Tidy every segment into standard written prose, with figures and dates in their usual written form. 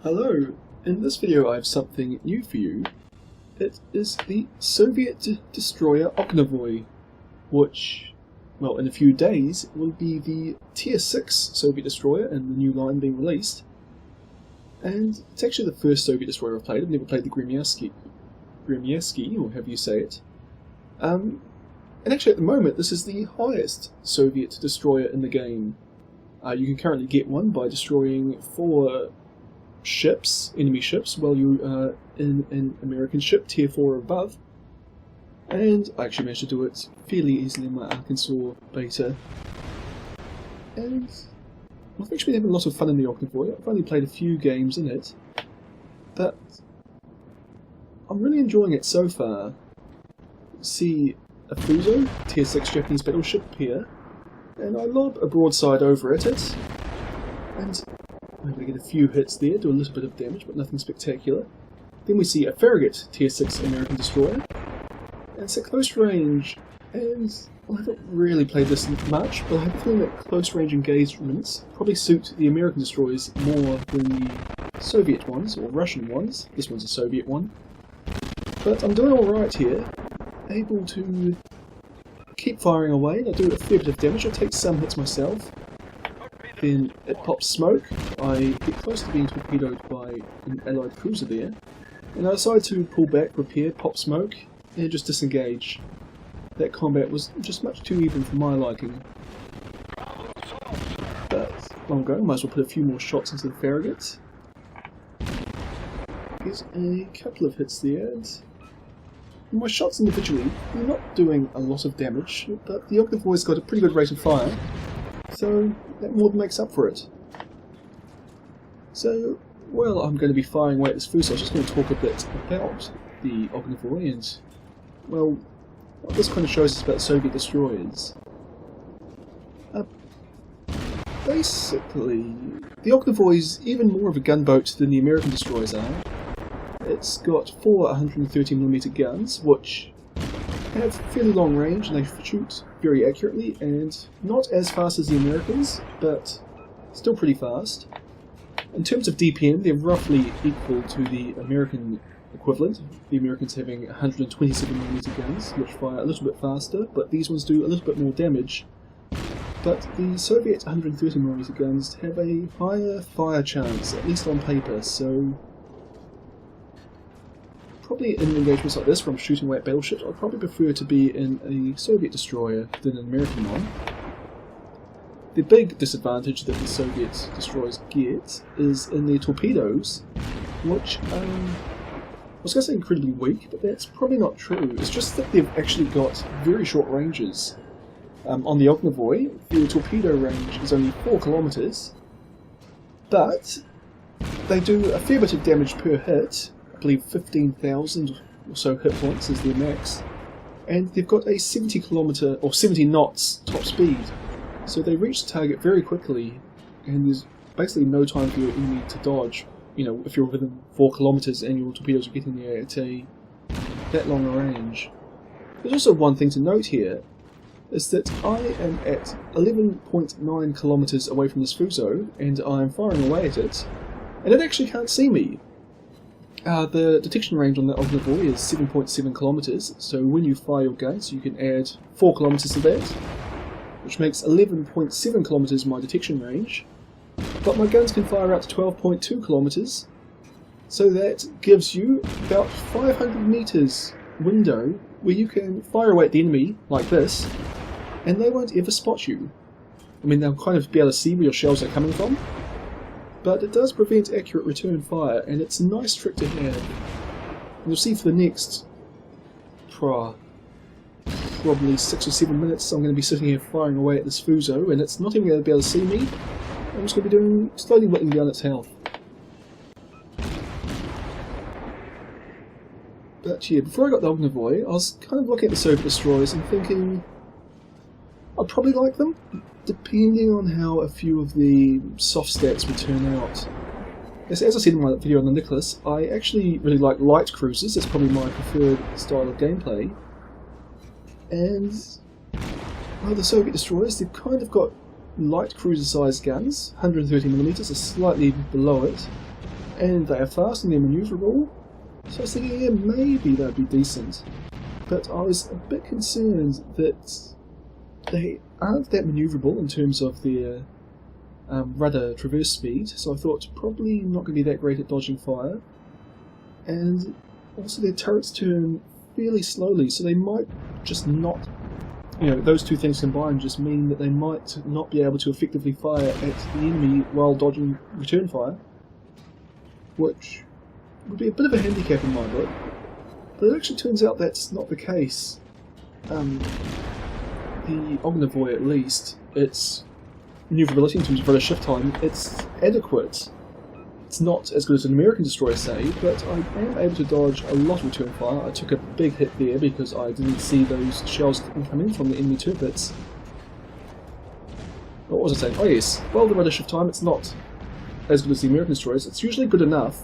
Hello, in this video I have something new for you. It is the Soviet destroyer Ognevoi, which, well, in a few days will be the Tier 6 Soviet destroyer in the new line being released. And it's actually the first Soviet destroyer I've played. I've never played the Gremyevsky, or however you say it. And actually at the moment this is the highest Soviet destroyer in the game. You can currently get one by destroying 4 ships, enemy ships, while you are in an American ship, tier 4 or above. And I actually managed to do it fairly easily in my Arkansas beta. And I've actually been having a lot of fun in the Ognevoi. I've only played a few games in it, but I'm really enjoying it so far. See a Fuso, tier 6 Japanese battleship here, and I lob a broadside over at it, and I'm able to get a few hits there, do a little bit of damage, but nothing spectacular. Then we see a Farragut, tier 6 American destroyer, and it's at close range, and well, I haven't really played this much, but I have a feeling that close range engagements probably suit the American destroyers more than the Soviet ones, or Russian ones. This one's a Soviet one. But I'm doing alright here, able to keep firing away, and I do a fair bit of damage. I take some hits myself. Then it pops smoke, I get close to being torpedoed by an allied cruiser there, and I decide to pull back, repair, pop smoke, and just disengage. That combat was just much too even for my liking. But while I'm going, I might as well put a few more shots into the Farragut. Get a couple of hits there, and my shots individually, they're not doing a lot of damage, but the Ognevoi's got a pretty good rate of fire, so that more than makes up for it. So, well, I'm going to be firing away at this Fuso. I was just going to talk a bit about the Ognevoi and, well, what this kind of shows us about Soviet destroyers. Basically, the Ognevoi's even more of a gunboat than the American destroyers are. It's got 4 130mm guns, which have fairly long range and they shoot very accurately, and not as fast as the Americans, but still pretty fast. In terms of DPM, they're roughly equal to the American equivalent, the Americans having 127mm guns, which fire a little bit faster, but these ones do a little bit more damage. But the Soviet 130mm guns have a higher fire chance, at least on paper, so probably in engagements like this where I'm shooting away at battleships, I'd probably prefer to be in a Soviet destroyer than an American one. The big disadvantage that the Soviet destroyers get is in their torpedoes, which I was going to say incredibly weak, but that's probably not true. It's just that they've actually got very short ranges. On the Ognevoi, the torpedo range is only 4 kilometers, but they do a fair bit of damage per hit. I believe 15,000 or so hit points is their max, and they've got a 70 kilometer or 70 knots top speed, so they reach the target very quickly, and there's basically no time for your enemy to dodge. You know, if you're within 4 kilometers and your torpedoes are getting there at that long a range. There's also one thing to note here, is that I am at 11.9 kilometers away from this Fuso, and I'm firing away at it, and it actually can't see me. The detection range on the Ognevoi is 7.7 kilometers, so when you fire your guns you can add 4 kilometers to that, which makes 11.7 kilometers my detection range, but my guns can fire out to 12.2 kilometers, so that gives you about 500 meters window where you can fire away at the enemy like this, and they won't ever spot you. I mean, they'll kind of be able to see where your shells are coming from, but it does prevent accurate return fire, and it's a nice trick to have. And you'll see for the next probably 6 or 7 minutes I'm going to be sitting here firing away at this Fuso, and it's not even going to be able to see me. I'm just going to be slowly whittling down its health. But yeah, before I got the Ognevoi, I was kind of looking at the Soviet destroyers and thinking I'd probably like them, depending on how a few of the soft stats would turn out. As I said in my video on the Nicholas, I actually really like light cruisers. It's probably my preferred style of gameplay. And well, the Soviet destroyers, they've kind of got light cruiser sized guns, 130mm are slightly below it, and they are fast and they're manoeuvrable, so I was thinking, yeah, maybe they'd be decent. But I was a bit concerned that they aren't that manoeuvrable in terms of their rudder traverse speed, so I thought probably not going to be that great at dodging fire. And also their turrets turn fairly slowly, so they might just not, those two things combined just mean that they might not be able to effectively fire at the enemy while dodging return fire, which would be a bit of a handicap in my book. But it actually turns out that's not the case. The Ognevoi, at least, its manoeuvrability in terms of rudder shift time, it's adequate. It's not as good as an American destroyer, say, but I am able to dodge a lot of return fire. I took a big hit there because I didn't see those shells coming from the enemy turrets. What was I saying? Oh yes, well, the rudder shift time, it's not as good as the American destroyers. It's usually good enough,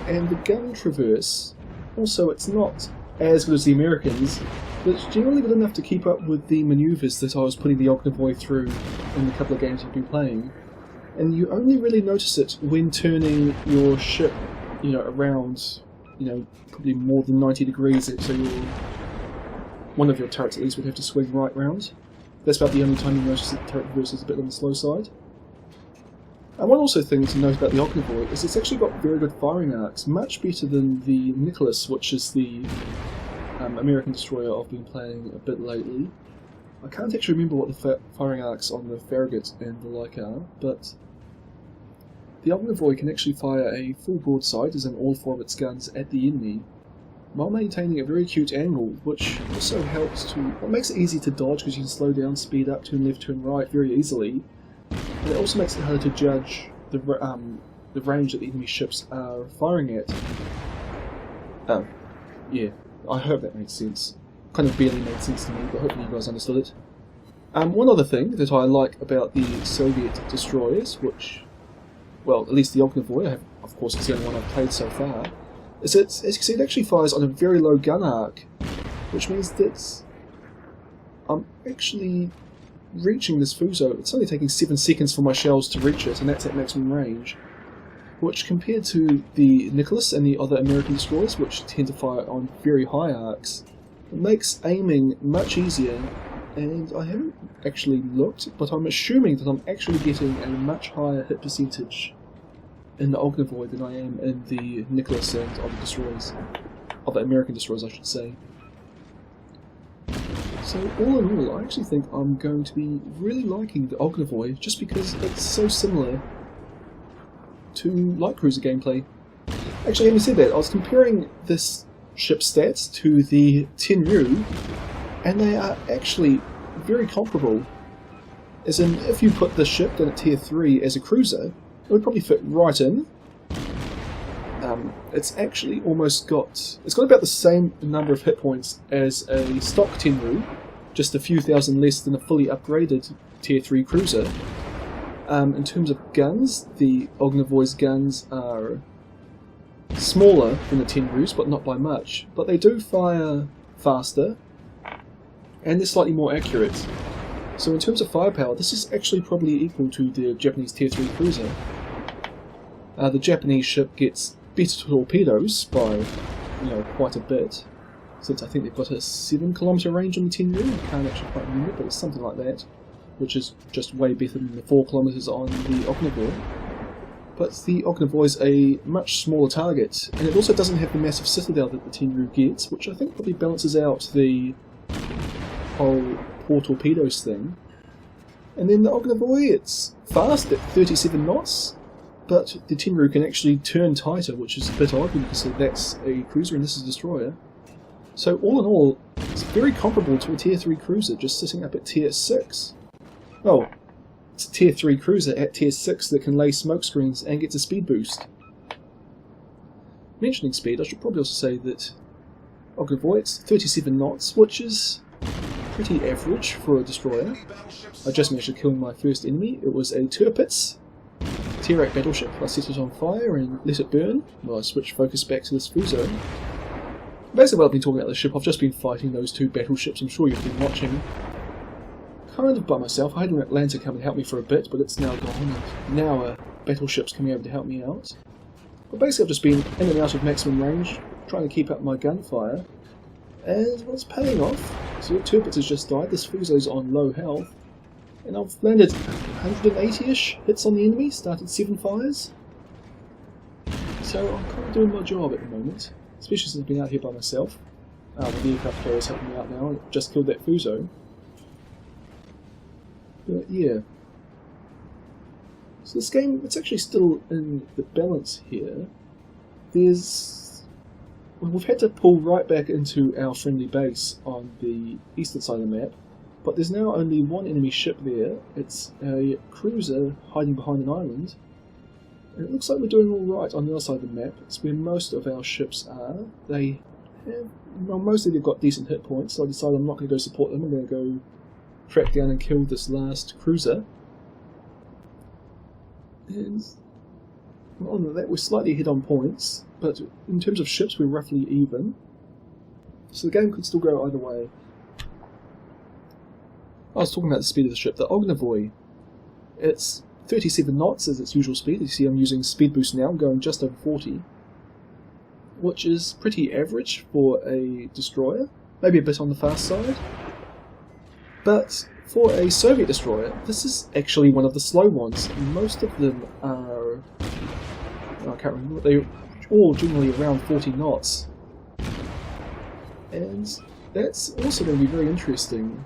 and the gun traverse, also, it's not as good as the Americans, but it's generally good enough to keep up with the manoeuvres that I was putting the Ognevoi through in the couple of games I've been playing. And you only really notice it when turning your ship, around, probably more than 90 degrees, so one of your turrets at least would have to swing right round. That's about the only time you notice that the turret reverse is a bit on the slow side. And one also thing to note about the Ognevoi is it's actually got very good firing arcs, much better than the Nicholas, which is the American destroyer I've been playing a bit lately. I can't actually remember what the firing arcs on the Farragut and the like are, but the Ognevoi can actually fire a full broadside, as in all four of its guns, at the enemy, while maintaining a very acute angle, which also helps to... It makes it easy to dodge because you can slow down, speed up, turn left, turn right very easily, and it also makes it harder to judge the range that the enemy ships are firing at. Yeah, I hope that makes sense. Kind of barely made sense to me, but hopefully you guys understood it. One other thing that I like about the Soviet destroyers, which, well, at least the Ognevoi, of course it's the only one I've played so far, is that, as you can see, it actually fires on a very low gun arc, which means that I'm actually reaching this Fuso. It's only taking 7 seconds for my shells to reach it, and that's at maximum range, which compared to the Nicholas and the other American destroyers, which tend to fire on very high arcs, it makes aiming much easier. And I haven't actually looked, but I'm assuming that I'm actually getting a much higher hit percentage in the Ognevoi than I am in the Nicholas and other destroyers. Other American destroyers, I should say. So all in all, I actually think I'm going to be really liking the Ognevoi, just because it's so similar to light cruiser gameplay. Actually, having said that, I was comparing this ship's stats to the Tenryu, and they are actually very comparable. As in, if you put the ship down at tier 3 as a cruiser, it would probably fit right in. It's actually almost got... It's got about the same number of hit points as a stock Tenryu, just a few thousand less than a fully upgraded tier 3 cruiser. In terms of guns, the Ognevoi's guns are smaller than the Tenryus, but not by much. But they do fire faster, and they're slightly more accurate. So in terms of firepower, this is actually probably equal to the Japanese tier 3 cruiser. The Japanese ship gets better torpedoes by, quite a bit, since I think they've got a 7-kilometre range on the Tenryu. I can't actually quite remember, but it's something like that, which is just way better than the 4 kilometres on the Ognevoi. But the Ognevoi is a much smaller target, and it also doesn't have the massive citadel that the Tenryu gets, which I think probably balances out the whole poor torpedoes thing. And then the Ognevoi, it's fast at 37 knots, but the Tenryu can actually turn tighter, which is a bit odd because that's a cruiser and this is a destroyer. So all in all, it's very comparable to a tier 3 cruiser, just sitting up at tier 6. Oh, it's a tier 3 cruiser at tier 6 that can lay smoke screens and gets a speed boost. Mentioning speed, I should probably also say that Ognevoi, it's 37 knots, which is pretty average for a destroyer. I just managed to kill my first enemy. It was a Tirpitz tier 8 battleship. I set it on fire and let it burn while I switched focus back to this Fuso. Basically while I've been talking about the ship, I've just been fighting those 2 battleships. I'm sure you've been watching. Kind of by myself. I had an Atlanta come and help me for a bit, but it's now gone, and now a battleship's coming over to help me out. But basically I've just been in and out of maximum range, trying to keep up my gunfire, and well, it's paying off. So the Tirpitz has just died, this Fuso's on low health, and I've landed 180-ish hits on the enemy, started 7 fires. So I'm kind of doing my job at the moment, especially since I've been out here by myself. The aircraft carrier's helping me out now, and just killed that Fuso. But yeah. So this game, it's actually still in the balance here. Well, we've had to pull right back into our friendly base on the eastern side of the map, but there's now only one enemy ship there. It's a cruiser hiding behind an island, and it looks like we're doing alright on the other side of the map. It's where most of our ships are. They have, well, mostly they've got decent hit points, so I decided I'm not going to go support them. I'm going to go track down and kill this last cruiser. And other than that, we're slightly ahead on points, but in terms of ships, we're roughly even. So the game could still go either way. I was talking about the speed of the ship, the Ognevoi. It's 37 knots as its usual speed. You see I'm using speed boost now, I'm going just over 40, which is pretty average for a destroyer, maybe a bit on the fast side. But for a Soviet destroyer, this is actually one of the slow ones. Most of them are, I can't remember, they're all generally around 40 knots. And that's also going to be very interesting.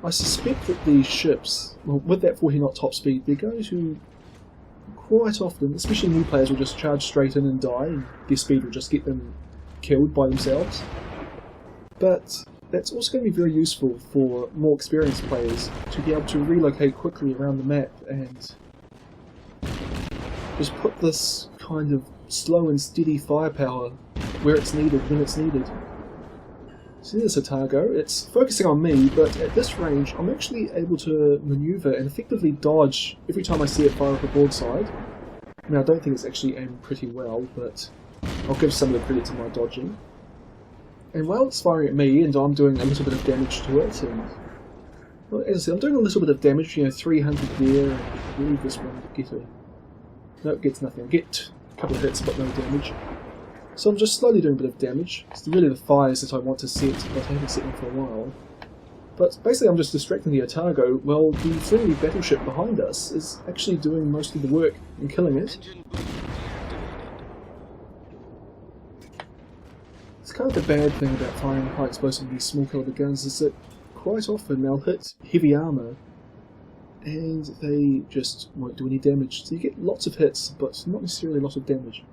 I suspect that these ships, well, with that 40 knot top speed, they're going to quite often, especially new players, will just charge straight in and die, and their speed will just get them killed by themselves. But that's also going to be very useful for more experienced players to be able to relocate quickly around the map and just put this kind of slow and steady firepower where it's needed, when it's needed. So there's a Targo. It's focusing on me, but at this range I'm actually able to maneuver and effectively dodge every time I see it fire up a broadside. Now I don't think it's actually aimed pretty well, but I'll give some of the credit to my dodging. And while it's firing at me, and I'm doing a little bit of damage to it, and well, as I said, I'm doing a little bit of damage, 300 there, and I believe this one will get a... No, it gets nothing. I get a couple of hits, but no damage. So I'm just slowly doing a bit of damage. It's really the fires that I want to set, but I haven't set them for a while. But basically I'm just distracting the Otago, while the friendly battleship behind us is actually doing most of the work and killing it. It's kind of the bad thing about firing high explosive with these small caliber guns is that quite often they'll hit heavy armour and they just won't do any damage. So you get lots of hits, but not necessarily a lot of damage.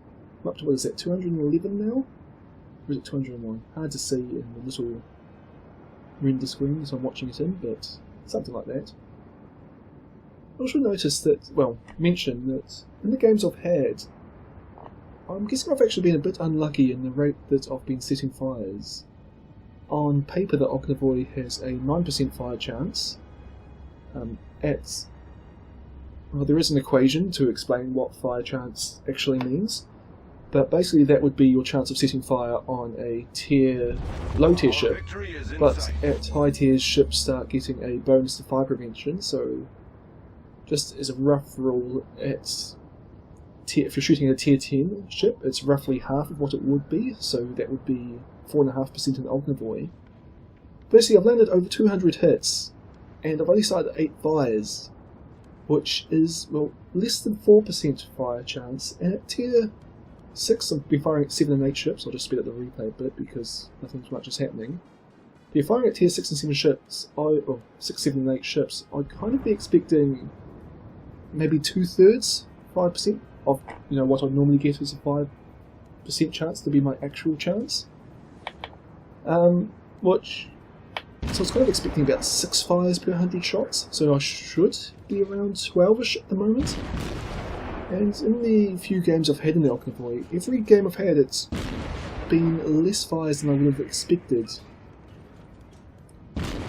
I'm up to, what is that, 211 now? Or is it 201? Hard to see in the little render screen as I'm watching it in, but something like that. I also noticed that, well, mention that in the games I've had, I'm guessing I've actually been a bit unlucky in the rate that I've been setting fires. On paper, the Ognevoi has a 9% fire chance. Well, there is an equation to explain what fire chance actually means, but basically that would be your chance of setting fire on a low tier ship, but at high tiers ships start getting a bonus to fire prevention, so just as a rough rule, if you're shooting a tier 10 ship, it's roughly half of what it would be, so that would be 4.5% in Ognevoi. Basically, I've landed over 200 hits, and I've only started 8 fires, which is, well, less than 4% fire chance, and at tier 6 I've been firing at 7 and 8 ships. I'll just speed up the replay a bit because nothing much is happening. If you're firing at tier 6 and 7 ships, or 6, 7 and 8 ships, I'd kind of be expecting maybe 2/3, 5% of what I'd normally get as a 5% chance to be my actual chance. So I was kind of expecting about 6 fires per 100 shots, so I should be around 12ish at the moment. And in the few games I've had in the Ognevoi, every game I've had it's been less fires than I would have expected.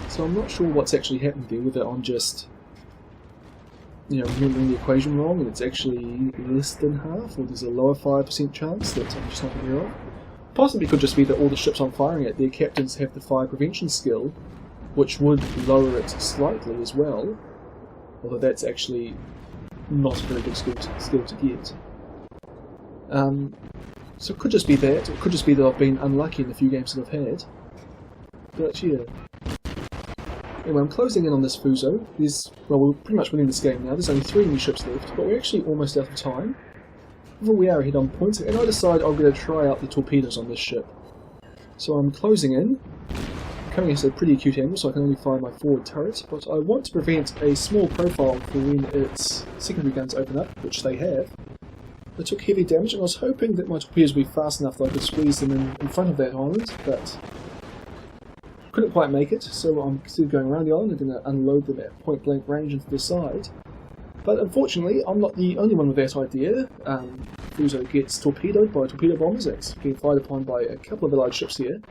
So I'm not sure what's actually happened there, whether I'm just remembering the equation wrong and it's actually less than half, or there's a lower 5% chance that I'm just not aware of. Possibly it could just be that all the ships I'm firing at, their captains have the fire prevention skill, which would lower it slightly as well, although that's actually not a very good skill to get. So it could just be that, it could just be that I've been unlucky in the few games that I've had. But yeah. Anyway, I'm closing in on this Fuso. Well, we're pretty much winning this game now. There's only 3 new ships left, but we're actually almost out of time. Well, we are ahead on points, and I decide I'm going to try out the torpedoes on this ship. So I'm closing in, coming at a pretty acute angle, so I can only fire my forward turret, but I want to prevent a small profile for when its secondary guns open up, which they have. I took heavy damage, and I was hoping that my torpedoes would be fast enough that I could squeeze them in front of that island, but couldn't quite make it, so I'm still going around the island and going to unload them at point blank range into the side. But unfortunately, I'm not the only one with that idea. Fuso gets torpedoed by torpedo bombers. It's being fired upon by a couple of allied ships here.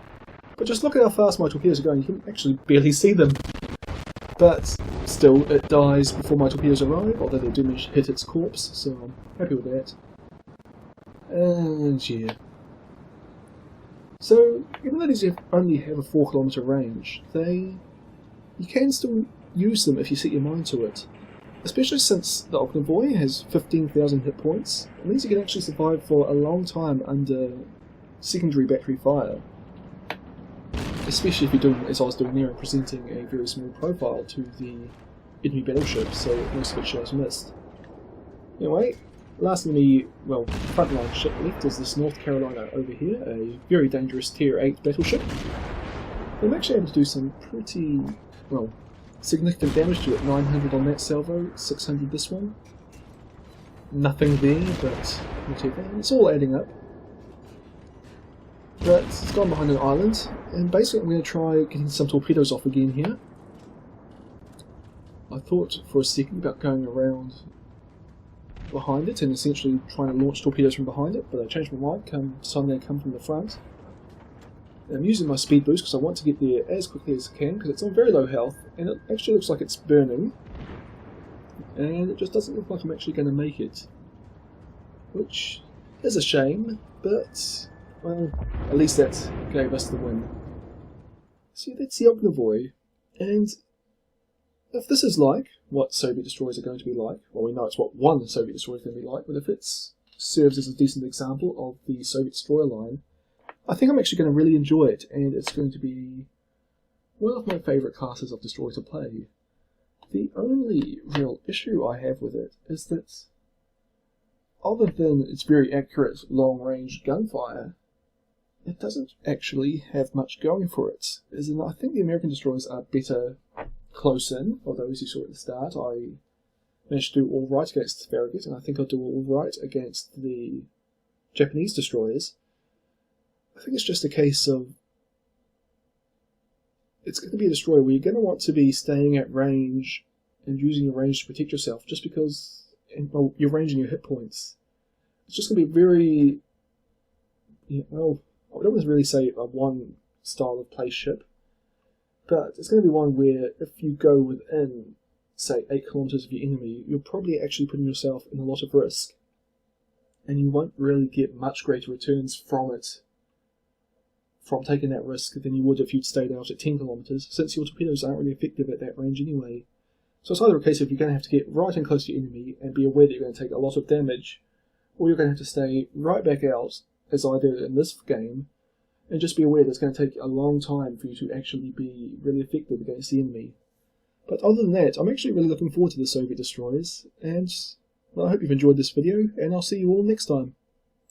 But just look at how fast my torpedoes are going. You can actually barely see them. But still, it dies before my torpedoes arrive, although they do manage to hit its corpse, so I'm happy with that. And yeah. So, even though these only have a 4 kilometre range, you can still use them if you set your mind to it. Especially since the Ognevoi has 15,000 hit points, it means you can actually survive for a long time under secondary battery fire. Especially if you're doing, as I was doing there, and presenting a very small profile to the enemy battleship, so most of it shows missed. Anyway, last enemy, well, frontline ship left is this North Carolina over here, a very dangerous Tier 8 battleship. I'm actually able to do some pretty, well, significant damage to it. 900 on that salvo, 600 this one. Nothing there, but whatever. It's all adding up. But it's gone behind an island, and basically I'm going to try getting some torpedoes off again here. I thought for a second about going around behind it and essentially trying to launch torpedoes from behind it, but I changed my mind, decided I'm going to come from the front. I'm using my speed boost because I want to get there as quickly as I can, because it's on very low health, and it actually looks like it's burning, and it just doesn't look like I'm actually going to make it. Which is a shame, but, well, at least that gave us the win. So that's the Ognevoi, and if this is like what Soviet destroyers are going to be like, well, we know it's what one Soviet destroyer is going to be like, but if it serves as a decent example of the Soviet destroyer line, I think I'm actually going to really enjoy it, and it's going to be one of my favourite classes of destroyer to play. The only real issue I have with it is that, other than its very accurate long-range gunfire, it doesn't actually have much going for it. As in, I think the American destroyers are better close in, although as you saw at the start, I managed to do all right against Farragut, and I think I'll do all right against the Japanese destroyers. I think it's just a case of, it's going to be a destroyer where you're going to want to be staying at range and using your range to protect yourself, just because, well, your range and your hit points. It's just going to be very, well, I don't want to really say a one style of play ship, but it's going to be one where if you go within, say, 8 kilometers of your enemy, you're probably actually putting yourself in a lot of risk, and you won't really get much greater returns from it, from taking that risk, than you would if you'd stayed out at 10 kilometers, since your torpedoes aren't really effective at that range anyway. So it's either a case of you're going to have to get right in close to your enemy and be aware that you're going to take a lot of damage, or you're going to have to stay right back out, as I did in this game, and just be aware that it's going to take a long time for you to actually be really effective against the enemy. But other than that, I'm actually really looking forward to the Soviet destroyers, and well, I hope you've enjoyed this video, and I'll see you all next time.